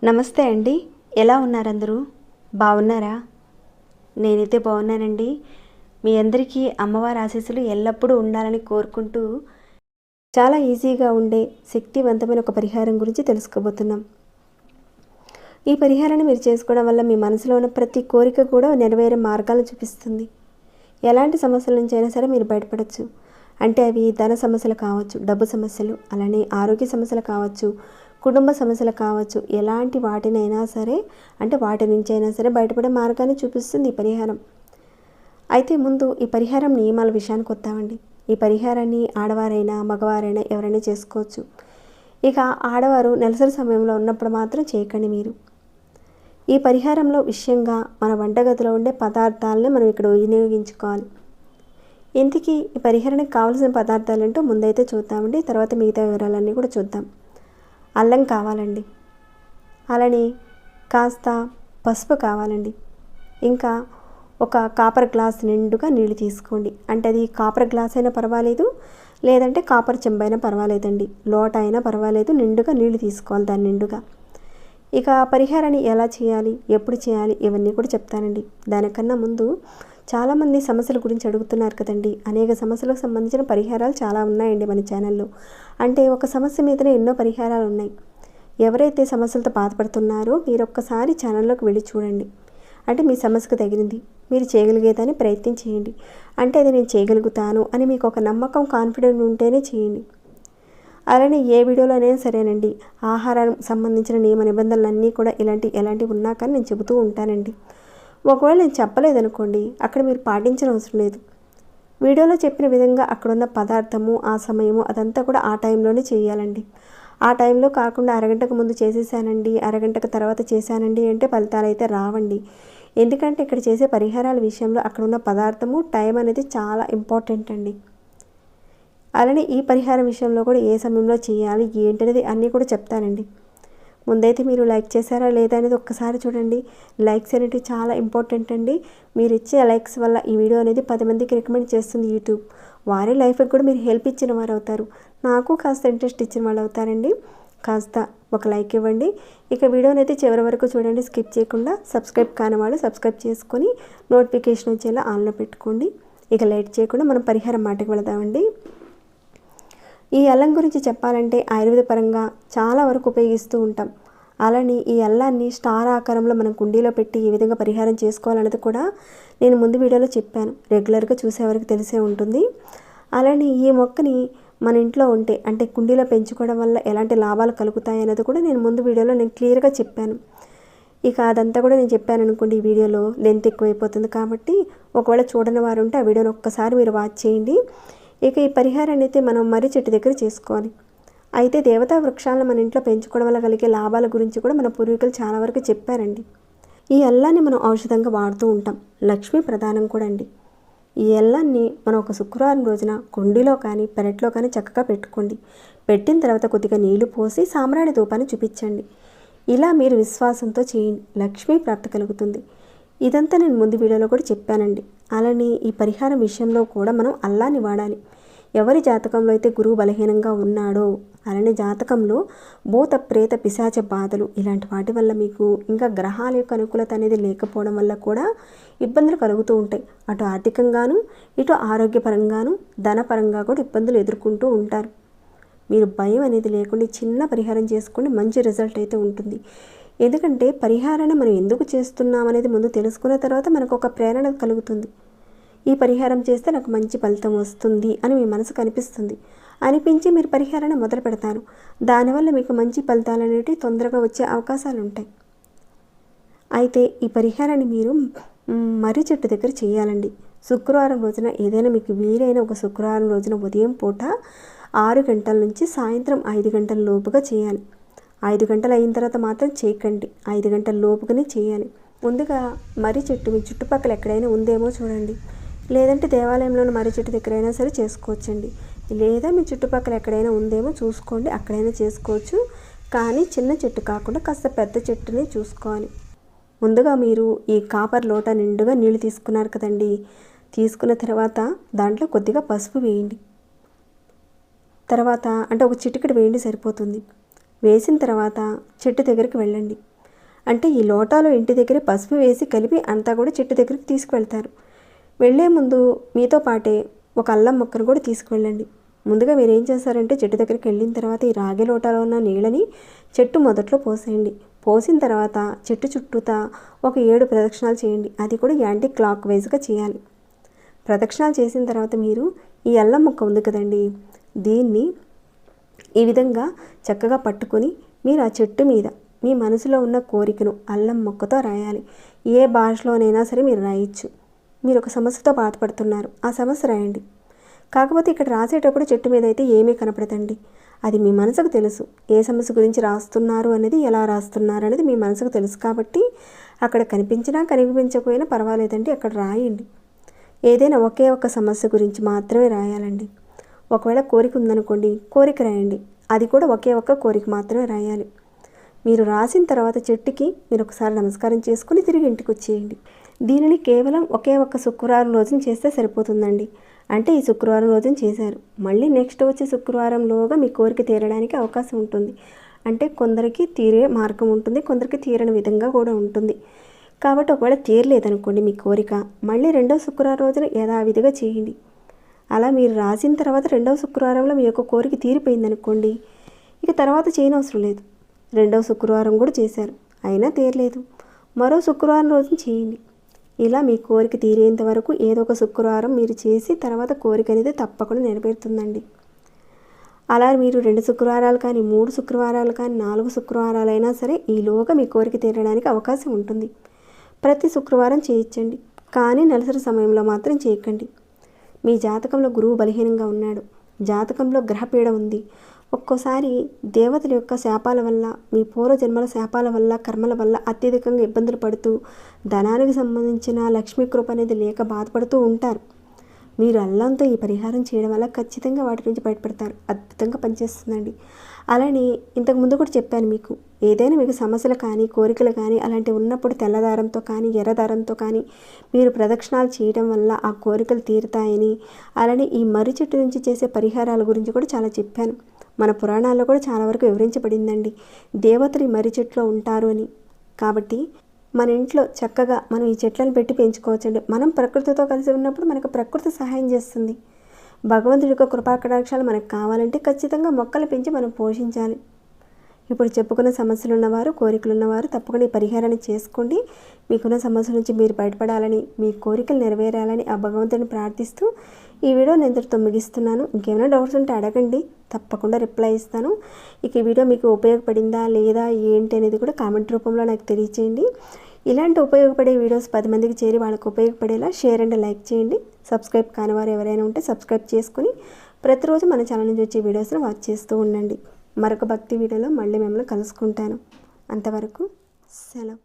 నమస్తే అండి. ఎలా ఉన్నారు అందరూ? బాగున్నారా? నేనైతే బాగున్నానండి. మీ అందరికీ అమ్మవారి ఆశీస్సులు ఎల్లప్పుడూ ఉండాలని కోరుకుంటూ చాలా ఈజీగా ఉండే శక్తివంతమైన ఒక పరిహారం గురించి తెలుసుకోబోతున్నాం. ఈ పరిహారాన్ని మీరు చేసుకోవడం వల్ల మీ మనసులో ఉన్న ప్రతి కోరిక కూడా నెరవేరే మార్గాలను చూపిస్తుంది. ఎలాంటి సమస్యల నుంచి అయినా సరే మీరు బయటపడవచ్చు. అంటే అవి ధన సమస్యలు కావచ్చు, డబ్బు సమస్యలు, అలానే ఆరోగ్య సమస్యలు కావచ్చు, కుటుంబ సమస్యలు కావచ్చు. ఎలాంటి వాటినైనా సరే, అంటే వాటి నుంచి అయినా సరే బయటపడే మార్గాన్ని చూపిస్తుంది ఈ పరిహారం. అయితే ముందు ఈ పరిహారం నియమాల విషయానికి వద్దామండి. ఈ పరిహారాన్ని ఆడవారైనా మగవారైనా ఎవరైనా చేసుకోవచ్చు. ఇక ఆడవారు నెలసరి సమయంలో ఉన్నప్పుడు మాత్రం చేయకండి మీరు. ఈ పరిహారంలో విషయంగా మన వంటగదిలో ఉండే పదార్థాలని మనం ఇక్కడ వినియోగించుకోవాలి. ఇంతకీ ఈ పరిహారానికి కావాల్సిన పదార్థాలు ఏంటో ముందైతే చూద్దామండి. తర్వాత మిగతా వివరాలన్నీ కూడా చూద్దాం. అల్లం కావాలండి, అలానే కాస్త పసుపు కావాలండి, ఇంకా ఒక కాపర్ గ్లాస్ నిండుగా నీళ్ళు తీసుకోండి. అంటే అది కాపర్ గ్లాస్ అయినా పర్వాలేదు, లేదంటే కాపర్ చెంబైనా పర్వాలేదండి, లోట అయినా పర్వాలేదు, నిండుగా నీళ్ళు తీసుకోవాలి దాని నిండుగా. ఇక పరిహారాన్ని ఎలా చేయాలి, ఎప్పుడు చేయాలి, ఇవన్నీ కూడా చెప్తానండి. దానికన్నా ముందు చాలామంది సమస్యల గురించి అడుగుతున్నారు కదండి. అనేక సమస్యలకు సంబంధించిన పరిహారాలు చాలా ఉన్నాయండి మన ఛానల్లో. అంటే ఒక సమస్య మీదనే ఎన్నో పరిహారాలు ఉన్నాయి. ఎవరైతే సమస్యలతో బాధపడుతున్నారో మీరు ఒక్కసారి ఛానల్లోకి వెళ్ళి చూడండి. అంటే మీ సమస్యకు తగినది మీరు చేయగలిగేదని ప్రయత్నం చేయండి. అంటే అది నేను చేయగలుగుతాను అని మీకు ఒక నమ్మకం, కాన్ఫిడెంట్ ఉంటేనే చేయండి. అలానే ఏ వీడియోలోనైనా సరేనండి, ఆహారానికి సంబంధించిన నియమ నిబంధనలన్నీ కూడా ఎలాంటివి ఉన్నా కానీ నేను చెబుతూ ఉంటానండి. ఒకవేళ నేను చెప్పలేదనుకోండి, అక్కడ మీరు పాటించిన అవసరం లేదు. వీడియోలో చెప్పిన విధంగా అక్కడున్న పదార్థము, ఆ సమయము అదంతా కూడా ఆ టైంలోనే చేయాలండి. ఆ టైంలో కాకుండా అరగంటకు ముందు చేసేసానండి, అరగంటకు తర్వాత చేశానండి అంటే ఫలితాలు అయితే రావండి. ఎందుకంటే ఇక్కడ చేసే పరిహారాల విషయంలో అక్కడున్న పదార్థము, టైం అనేది చాలా ఇంపార్టెంట్ అండి. అలానే ఈ పరిహారం విషయంలో కూడా ఏ సమయంలో చేయాలి ఏంటనేది అన్నీ కూడా చెప్తానండి. ముందైతే మీరు లైక్ చేశారా లేదా అనేది ఒక్కసారి చూడండి. లైక్స్ అనేవి చాలా ఇంపార్టెంట్ అండి. మీరు ఇచ్చే లైక్స్ వల్ల ఈ వీడియో అనేది 10 మందికి రికమెండ్ చేస్తుంది యూట్యూబ్. వారి లైఫ్కి కూడా మీరు హెల్ప్ ఇచ్చిన వారు అవుతారు, నాకు కాస్త ఇంట్రెస్ట్ ఇచ్చిన వాళ్ళు అవుతారండి. కాస్త ఒక లైక్ ఇవ్వండి. ఇక వీడియోని అయితే చివరి వరకు చూడండి, స్కిప్ చేయకుండా. సబ్స్క్రైబ్ కాని వాళ్ళు సబ్స్క్రైబ్ చేసుకొని నోటిఫికేషన్ వచ్చేలా ఆన్లో పెట్టుకోండి. ఇక లేట్ చేయకుండా మనం పరిహారం మాటకి వెళదామండి. ఈ అల్లం గురించి చెప్పాలంటే ఆయుర్వేద పరంగా చాలా వరకు ఉపయోగిస్తూ ఉంటాం. అలానే ఈ అల్లాన్ని స్టార్ ఆకారంలో మనం కుండీలో పెట్టి ఏ విధంగా పరిహారం చేసుకోవాలన్నది కూడా నేను ముందు వీడియోలో చెప్పాను. రెగ్యులర్గా చూసేవారికి తెలిసే ఉంటుంది. అలానే ఈ మొక్కని మన ఇంట్లో ఉంటే, అంటే కుండీలో పెంచుకోవడం వల్ల ఎలాంటి లాభాలు కలుగుతాయి అనేది కూడా నేను ముందు వీడియోలో క్లియర్గా చెప్పాను. ఇక అదంతా కూడా నేను చెప్పాను అనుకోండి, ఈ వీడియోలో లెంత్ ఎక్కువైపోతుంది. కాబట్టి ఒకవేళ చూడని వారు ఉంటే ఆ వీడియోని ఒక్కసారి మీరు వాచ్ చేయండి. ఇక ఈ పరిహారాన్ని అయితే మనం మర్రి చెట్టు దగ్గర చేసుకోవాలి. అయితే దేవతా వృక్షాలను మన ఇంట్లో పెంచుకోవడం వల్ల కలిగే లాభాల గురించి కూడా మన పూర్వీకులు చాలా వరకు చెప్పారండి. ఈ అల్లాన్ని మనం ఔషధంగా వాడుతూ ఉంటాం. లక్ష్మీ ప్రధానం కూడా అండి. ఈ అల్లాన్ని మనం ఒక శుక్రవారం రోజున కుండీలో కానీ పెరట్లో కానీ చక్కగా పెట్టుకోండి. పెట్టిన తర్వాత కొద్దిగా నీళ్లు పోసి సాంబ్రాణి ధూపాన్ని చూపించండి. ఇలా మీరు విశ్వాసంతో చేయండి, లక్ష్మీ ప్రాప్తి కలుగుతుంది. ఇదంతా నేను ముందు వీడియోలో కూడా చెప్పానండి. అలానే ఈ పరిహారం విషయంలో కూడా మనం అల్లాన్ని వాడాలి. ఎవరి జాతకంలో అయితే గురువు బలహీనంగా ఉన్నాడో, అలానే జాతకంలో భూత ప్రేత పిశాచ బాధలు ఇలాంటి వాటి వల్ల మీకు ఇంకా గ్రహాల యొక్క అనుకూలత అనేది లేకపోవడం వల్ల కూడా ఇబ్బందులు కలుగుతూ ఉంటాయి. అటు ఆర్థికంగాను, ఇటు ఆరోగ్యపరంగాను, ధనపరంగా కూడా ఇబ్బందులు ఎదుర్కొంటూ ఉంటారు. మీరు భయం అనేది లేకుండా చిన్న పరిహారం చేసుకోండి, మంచి రిజల్ట్ అయితే ఉంటుంది. ఎందుకంటే పరిహారాన్ని మనం ఎందుకు చేస్తున్నాం అనేది ముందు తెలుసుకున్న తర్వాత మనకు ఒక ప్రేరణ కలుగుతుంది. ఈ పరిహారం చేస్తే నాకు మంచి ఫలితం వస్తుంది అని మీ మనసుకు అనిపించి మీరు పరిహారాన్ని మొదలు పెడతారు. దానివల్ల మీకు మంచి ఫలితాలు అనేవి తొందరగా వచ్చే అవకాశాలు ఉంటాయి. అయితే ఈ పరిహారాన్ని మీరు మర్రి చెట్టు దగ్గర చేయాలండి. శుక్రవారం రోజున, ఏదైనా మీకు వీలైన ఒక శుక్రవారం రోజున ఉదయం పూట 6 గంటల నుంచి సాయంత్రం 5 గంటల లోపుగా చేయాలి. 5 గంటలు అయిన తర్వాత మాత్రం చేయకండి, 5 గంటల లోపుగానే చేయాలి. ముందుగా మర్రి చెట్టు మీ చుట్టుపక్కల ఎక్కడైనా ఉందేమో చూడండి, లేదంటే దేవాలయంలోని మర్రి చెట్టు దగ్గరైనా సరే చేసుకోవచ్చండి. లేదా మీ చుట్టుపక్కల ఎక్కడైనా ఉందేమో చూసుకోండి, అక్కడైనా చేసుకోవచ్చు. కానీ చిన్న చెట్టు కాకుండా కాస్త పెద్ద చెట్టుని చూసుకోవాలి. ముందుగా మీరు ఈ కాపర్ లోటా నిండుగా నీళ్లు తీసుకున్నారు కదండి, తీసుకున్న తర్వాత దాంట్లో కొద్దిగా పసుపు వేయండి. తర్వాత అంటే ఒక చిటికెడు వేయండి సరిపోతుంది. వేసిన తర్వాత చెట్టు దగ్గరికి వెళ్ళండి. అంటే ఈ లోటాలో ఇంటి దగ్గర పసుపు వేసి కలిపి అంతా కూడా చెట్టు దగ్గరికి తీసుకువెళ్తారు. వెళ్ళే ముందు మీతో పాటే ఒక అల్లం మొక్కను కూడా తీసుకువెళ్ళండి. ముందుగా మీరు ఏం చేస్తారంటే చెట్టు దగ్గరికి వెళ్ళిన తర్వాత ఈ రాగి లోటాలో ఉన్న నీళ్ళని చెట్టు మొదట్లో పోసేయండి. పోసిన తర్వాత చెట్టు చుట్టూతా ఒక 7 ప్రదక్షిణాలు చేయండి. అది కూడా యాంటీ క్లాక్ వైజ్గా చేయాలి. ప్రదక్షిణాలు చేసిన తర్వాత మీరు ఈ అల్లం మొక్క ఉంది కదండి, దీన్ని ఈ విధంగా చక్కగా పట్టుకొని మీరు ఆ చెట్టు మీద మీ మనసులో ఉన్న కోరికను అల్లం మొక్కతో రాయాలి. ఏ భాషలోనైనా సరే మీరు రాయొచ్చు. మీరు ఒక సమస్యతో బాధపడుతున్నారు, ఆ సమస్య రాయండి. కాకపోతే ఇక్కడ రాసేటప్పుడు చెట్టు మీద అయితే ఏమీ కనపడదండి. అది మీ మనసుకు తెలుసు. ఏ సమస్య గురించి రాస్తున్నారు అనేది, ఎలా రాస్తున్నారు అనేది మీ మనసుకు తెలుసు. కాబట్టి అక్కడ కనిపించినా కనిపించకపోయినా పర్వాలేదండి, అక్కడ రాయండి. ఏదైనా ఒకే ఒక్క సమస్య గురించి మాత్రమే రాయాలండి. ఒకవేళ కోరిక ఉందనుకోండి, కోరిక రాయండి. అది కూడా ఒకే ఒక్క కోరిక మాత్రమే రాయాలి. మీరు రాసిన తర్వాత చెట్టుకి మీరు ఒకసారి నమస్కారం చేసుకుని తిరిగి ఇంటికి వచ్చేయండి. దీనిని కేవలం ఒకే ఒక్క శుక్రవారం రోజున చేస్తే సరిపోతుందండి. అంటే ఈ శుక్రవారం రోజున చేశారు, మళ్ళీ నెక్స్ట్ వచ్చే శుక్రవారంలోగా మీ కోరిక తీరడానికి అవకాశం ఉంటుంది. అంటే కొందరికి తీరే మార్గం ఉంటుంది, కొందరికి తీరని విధంగా కూడా ఉంటుంది. కాబట్టి ఒకవేళ తీరలేదనుకోండి మీ కోరిక, మళ్ళీ రెండవ శుక్రవారం రోజున యథావిధిగా చేయండి. అలా మీరు రాసిన తర్వాత రెండవ శుక్రవారంలో మీ యొక్క కోరిక తీరిపోయిందనుకోండి, ఇక తర్వాత చేయనవసరం లేదు. రెండవ శుక్రవారం కూడా చేశారు, అయినా తీరలేదు, మరో శుక్రవారం రోజున చేయండి. ఇలా మీ కోరిక తీరేంత వరకు ఏదో ఒక శుక్రవారం మీరు చేసి తర్వాత కోరిక అనేది తప్పకుండా నెరవేరుతుందండి. అలా మీరు 2 శుక్రవారాలు కానీ 3 శుక్రవారాలు కానీ 4 శుక్రవారాలైనా సరే ఈలోగా మీ కోరిక తీరడానికి అవకాశం ఉంటుంది. ప్రతి శుక్రవారం చేయించండి, కానీ నెలసరి సమయంలో మాత్రం చేయకండి. మీ జాతకంలో గురువు బలహీనంగా ఉన్నాడు, జాతకంలో గ్రహపీడ ఉంది, ఒక్కోసారి దేవతల యొక్క శాపాల వల్ల, మీ పూర్వజన్మల శాపాల వల్ల, కర్మల వల్ల అత్యధికంగా ఇబ్బందులు పడుతూ ధనానికి సంబంధించిన లక్ష్మీ కృప అనేది లేక బాధపడుతూ ఉంటారు. మీరు అల్లంతో ఈ పరిహారం చేయడం వల్ల ఖచ్చితంగా వాటి నుంచి బయటపడతారు. అద్భుతంగా పనిచేస్తుందండి. అలానే ఇంతకుముందు కూడా చెప్పాను మీకు, ఏదైనా మీకు సమస్యలు కానీ కోరికలు కానీ అలాంటివి ఉన్నప్పుడు తెల్లదారంతో కానీ ఎర్రదారంతో కానీ మీరు ప్రదక్షిణాలు చేయడం వల్ల ఆ కోరికలు తీరుతాయని, అలానే ఈ మర్రి చెట్టు నుంచి చేసే పరిహారాల గురించి కూడా చాలా చెప్పాను. మన పురాణాల్లో కూడా చాలా వరకు వివరించబడిందండి, దేవతలు ఈ మర్రి చెట్లో ఉంటారు అని. కాబట్టి మన ఇంట్లో చక్కగా మనం ఈ చెట్లను పెట్టి పెంచుకోవచ్చండి. మనం ప్రకృతితో కలిసి ఉన్నప్పుడు మనకు ప్రకృతి సహాయం చేస్తుంది. భగవంతుడి యొక్క కృపాకటాక్షాలు మనకు కావాలంటే ఖచ్చితంగా మొక్కలు పెంచి మనం పోషించాలి. ఇప్పుడు చెప్పుకున్న సమస్యలు ఉన్నవారు, కోరికలు ఉన్నవారు తప్పకుండా ఈ పరిహారాన్ని చేసుకోండి. మీకున్న సమస్యల నుంచి మీరు బయటపడాలని, మీ కోరికలు నెరవేరాలని ఆ భగవంతుడిని ప్రార్థిస్తూ ఈ వీడియో నేను ఇంతటితో ముగిస్తున్నాను. ఇంకేమైనా డౌట్స్ ఉంటే అడగండి, తప్పకుండా రిప్లై ఇస్తాను. ఇక ఈ వీడియో మీకు ఉపయోగపడిందా లేదా ఏంటి అనేది కూడా కామెంట్ రూపంలో నాకు తెలియచేయండి. ఇలాంటి ఉపయోగపడే వీడియోస్ 10 మందికి చేరి వాళ్ళకు ఉపయోగపడేలా షేర్ అండ్ లైక్ చేయండి. సబ్స్క్రైబ్ కాని వారు ఎవరైనా ఉంటే సబ్స్క్రైబ్ చేసుకుని ప్రతిరోజు మన ఛానల్ నుంచి వచ్చే వీడియోస్ని వాచ్ చేస్తూ ఉండండి. మరొక భక్తి వీడియోలో మళ్ళీ మిమ్మల్ని కలుసుకుంటాను. అంతవరకు సెలవు.